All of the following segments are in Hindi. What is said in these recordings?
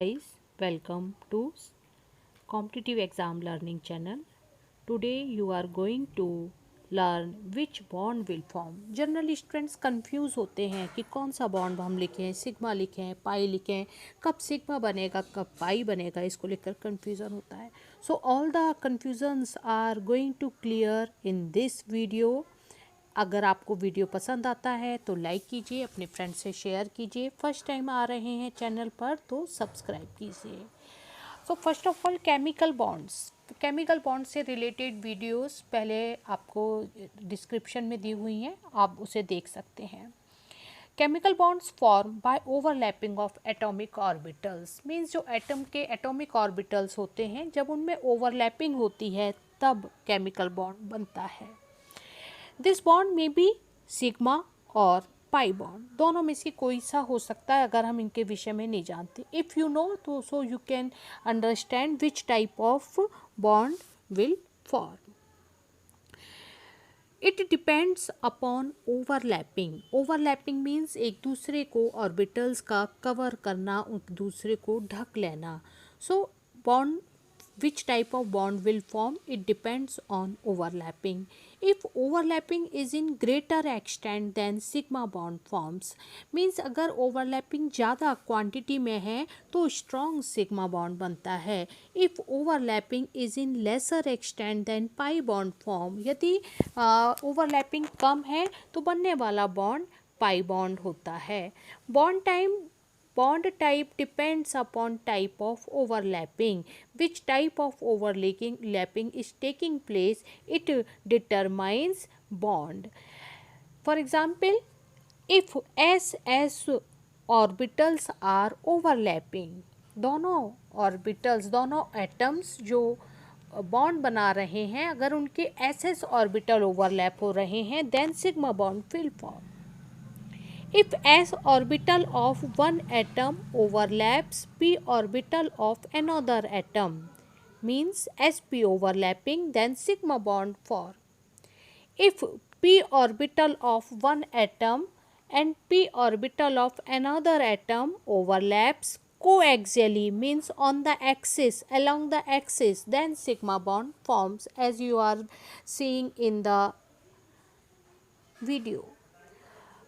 Guys, welcome to competitive exam learning channel. Today you are going to learn which bond will form. Generally students confuse होते हैं कि कौन सा बॉन्ड हम लिखें, सिग्मा लिखें, पाई लिखें, कब सिग्मा बनेगा, कब पाई बनेगा, इसको लेकर कंफ्यूजन होता है. So all the confusions are going to clear in this video. अगर आपको वीडियो पसंद आता है तो लाइक कीजिए, अपने फ्रेंड से शेयर कीजिए. फर्स्ट टाइम आ रहे हैं चैनल पर तो सब्सक्राइब कीजिए. So first of all chemical bonds से रिलेटेड वीडियोस पहले आपको डिस्क्रिप्शन में दी हुई हैं, आप उसे देख सकते हैं. Chemical bonds form by overlapping of atomic orbitals. Means जो एटम के एटॉमिक ऑर्बिटल्स होते हैं, जब उनमें ओवरलैपिंग होती है तब केमिकल बॉन्ड बनता है. दिस बॉन्ड में बी सिग्मा और पाई बॉन्ड, दोनों में से कोई सा हो सकता है अगर हम इनके विषय में नहीं जानते. इफ़ यू नो तो so you can understand which type of bond will form. It depends upon overlapping. Overlapping means एक दूसरे को ऑर्बिटल्स का कवर करना, एक दूसरे को ढक लेना. So bond which type of bond will form, it depends on overlapping. If overlapping is in greater extent than sigma bond forms, means अगर overlapping ज़्यादा quantity में है तो strong sigma bond बनता है. If overlapping is in lesser extent than pi bond form, यदि overlapping कम है तो बनने वाला bond pi bond होता है. Bond type depends upon type of overlapping. Which type of overlapping is taking place, it determines bond. For example, if S orbitals are overlapping, दोनों ऑर्बिटल्स, दोनों एटम्स जो बॉन्ड बना रहे हैं, अगर उनके SS ऑर्बिटल ओवरलैप हो रहे हैं, then sigma bond will form. If S orbital of one atom overlaps p orbital of another atom, means sp overlapping, then sigma bond form. If p orbital of one atom and p orbital of another atom overlaps coaxially, means on the axis, along the axis, then sigma bond forms, as you are seeing in the video.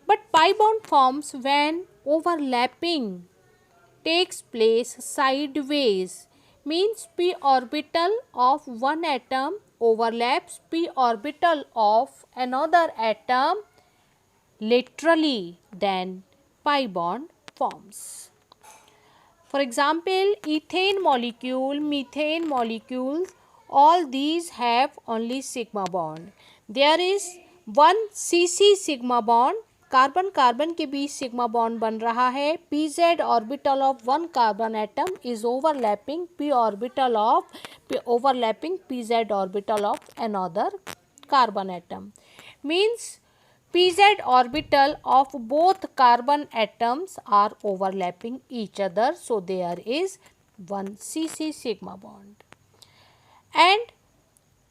But pi bond forms when overlapping takes place sideways, means p orbital of one atom overlaps p orbital of another atom laterally, then pi bond forms. For example, ethane molecule, methane molecules, all these have only sigma bond. There is one CC sigma bond, carbon carbon के बीच सिग्मा बॉन्ड बन रहा है. pz orbital of one carbon atom is overlapping p orbital of pz orbital of another carbon atom. Means pz orbital of both carbon atoms are overlapping each other, so there is one CC sigma bond. And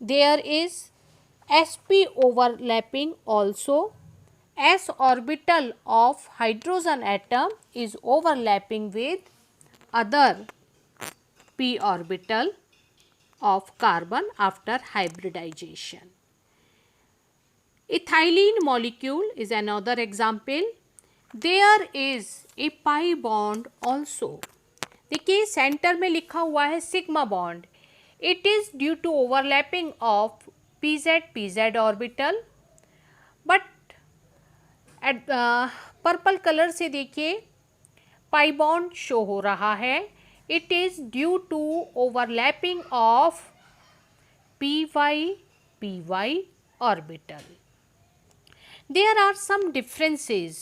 there is sp overlapping also. S orbital of hydrogen atom is overlapping with other p orbital of carbon after hybridization. Ethylene molecule is another example. There is a pi bond also. देखिए सेंटर में लिखा हुआ है sigma bond. It is due to overlapping of pz orbital, but purple colour से देखिए पाई बॉन्ड शो हो रहा है. It is due to overlapping of py orbital. There are some differences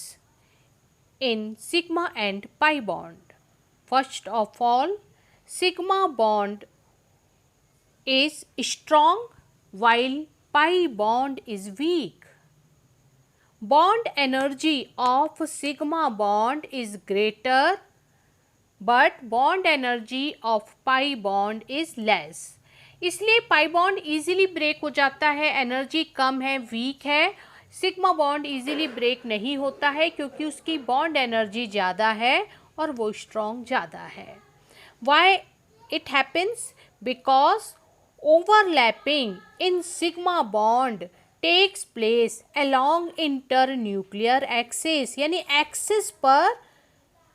in sigma and pi bond. First of all, sigma bond is strong while pi bond is weak. Bond energy of sigma bond is greater, but bond energy of pi bond is less. इसलिए पाई बॉन्ड इजीली ब्रेक हो जाता है, एनर्जी कम है, वीक है. सिग्मा बॉन्ड इजीली ब्रेक नहीं होता है क्योंकि उसकी बॉन्ड एनर्जी ज़्यादा है और वो स्ट्रॉन्ग ज़्यादा है. Why it happens? Because overlapping in sigma bond takes place along internuclear axis, यानी एक्सिस पर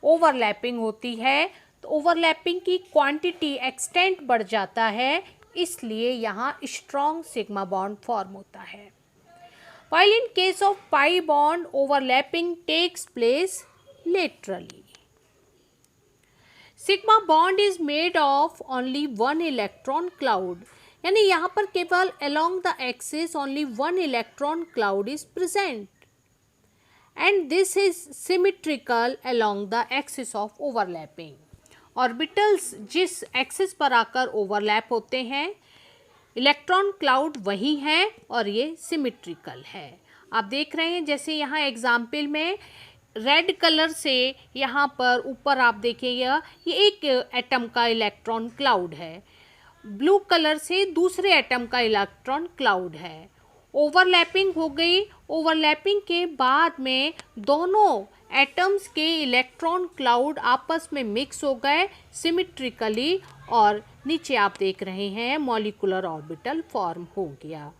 ओवरलैपिंग होती है, तो ओवरलैपिंग की क्वांटिटी एक्सटेंट बढ़ जाता है, इसलिए यहाँ स्ट्रॉन्ग सिग्मा बॉन्ड फॉर्म होता है. While in case of pi bond, overlapping takes place laterally. Sigma bond is made of only one electron cloud, यानी यहाँ पर केवल along the axis only one electron cloud is present, and this is symmetrical along the axis of overlapping. Orbitals जिस एक्सिस पर आकर ओवरलैप होते हैं, इलेक्ट्रॉन क्लाउड वही है और ये सिमेट्रिकल है. आप देख रहे हैं जैसे यहाँ एग्जाम्पल में रेड कलर से यहाँ पर ऊपर आप देखिएगा ये एक एटम का इलेक्ट्रॉन क्लाउड है, ब्लू कलर से दूसरे एटम का इलेक्ट्रॉन क्लाउड है. ओवरलैपिंग हो गई, ओवरलैपिंग के बाद में दोनों एटम्स के इलेक्ट्रॉन क्लाउड आपस में मिक्स हो गए सिमेट्रिकली, और नीचे आप देख रहे हैं मॉलिक्यूलर ऑर्बिटल फॉर्म हो गया.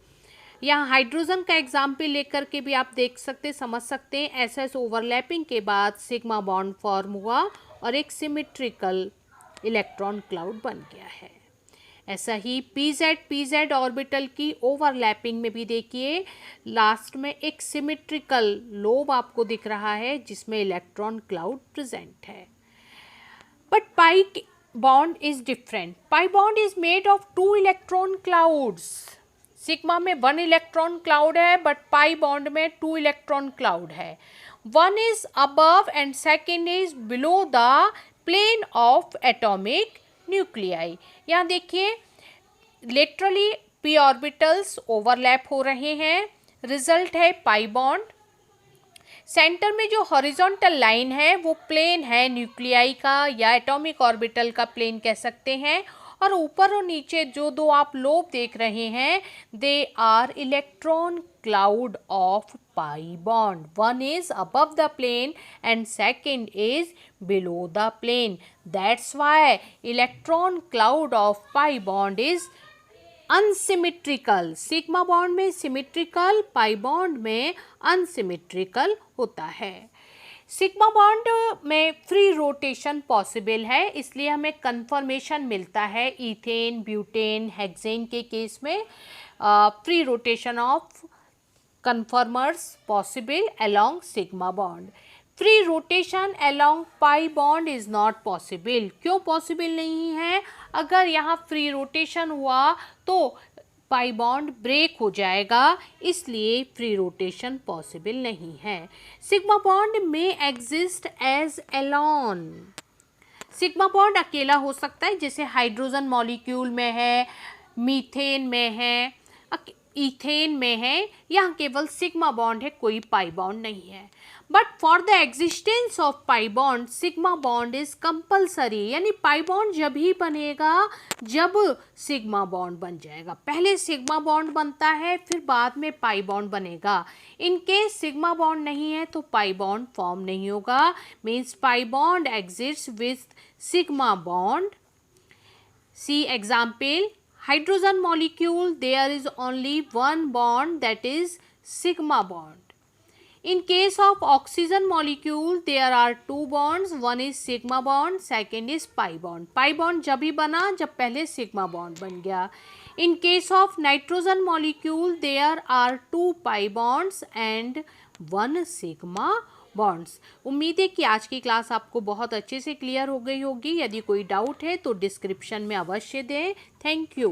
यहाँ हाइड्रोजन का एग्जाम्पल लेकर के भी आप देख सकते समझ सकते हैं. ऐसे ओवरलैपिंग के बाद सिग्मा बॉन्ड फॉर्म हुआ और एक सिमेट्रिकल इलेक्ट्रॉन क्लाउड बन गया है. ऐसा ही पीजेड ऑर्बिटल की ओवरलैपिंग में भी देखिए लास्ट में एक सिमेट्रिकल लोब आपको दिख रहा है जिसमें इलेक्ट्रॉन क्लाउड प्रेजेंट है. But pi bond is different. Pi bond is made of 2 electron clouds. Sigma में 1 इलेक्ट्रॉन क्लाउड है, बट पाई बॉन्ड में 2 इलेक्ट्रॉन क्लाउड है. One is above and second is below the plane of atomic nuclei. यहाँ देखिए लेटरली पी ऑर्बिटल्स ओवरलैप हो रहे हैं, रिजल्ट है पाई बॉन्ड. सेंटर में जो हॉरिजॉन्टल लाइन है वो प्लेन है न्यूक्लियाई का या एटॉमिक ऑर्बिटल का प्लेन कह सकते हैं, और ऊपर और नीचे जो दो आप लोब देख रहे हैं they are electron cloud of pi bond. One is above the plane and second is below the plane. That's why electron cloud of pi bond is unsymmetrical. Sigma bond में सिमेट्रिकल, पाई बॉन्ड में अनसिमेट्रिकल होता है. सिग्मा बॉन्ड में फ्री रोटेशन पॉसिबल है, इसलिए हमें कन्फर्मेशन मिलता है इथेन, ब्यूटेन, हेक्सेन के केस में free rotation of conformers possible along sigma bond. Free rotation along pi bond is not possible. क्यों पॉसिबल नहीं है? अगर यहाँ फ्री रोटेशन हुआ तो पाई बॉन्ड ब्रेक हो जाएगा, इसलिए फ्री रोटेशन पॉसिबल नहीं है. सिग्मा बॉन्ड में exist as alone. Sigma bond अकेला हो सकता है, जैसे हाइड्रोजन मॉलिक्यूल में है, मीथेन में है, इथेन में है. यहाँ केवल सिग्मा बॉन्ड है, कोई पाई बॉन्ड नहीं है. But for the existence of pi bond sigma bond is compulsory. यानी पाई बॉन्ड जब ही बनेगा जब सिग्मा बॉन्ड बन जाएगा. पहले सिग्मा बॉन्ड बनता है फिर बाद में पाई बॉन्ड बनेगा. इन केस सिग्मा बॉन्ड नहीं है तो पाई बॉन्ड फॉर्म नहीं होगा. Means pi bond exist with sigma bond. See example, hydrogen molecule there is only one bond, that is sigma bond. In case of oxygen molecule there are 2 bonds, one is sigma bond, second is pi bond. pi bond जब ही बना जब पहले sigma bond बन गया. In case of nitrogen molecule there are 2 pi bonds and 1 sigma bonds. उम्मीद है कि आज की क्लास आपको बहुत अच्छे से क्लियर हो गई होगी. यदि कोई डाउट है तो डिस्क्रिप्शन में अवश्य दें. Thank you.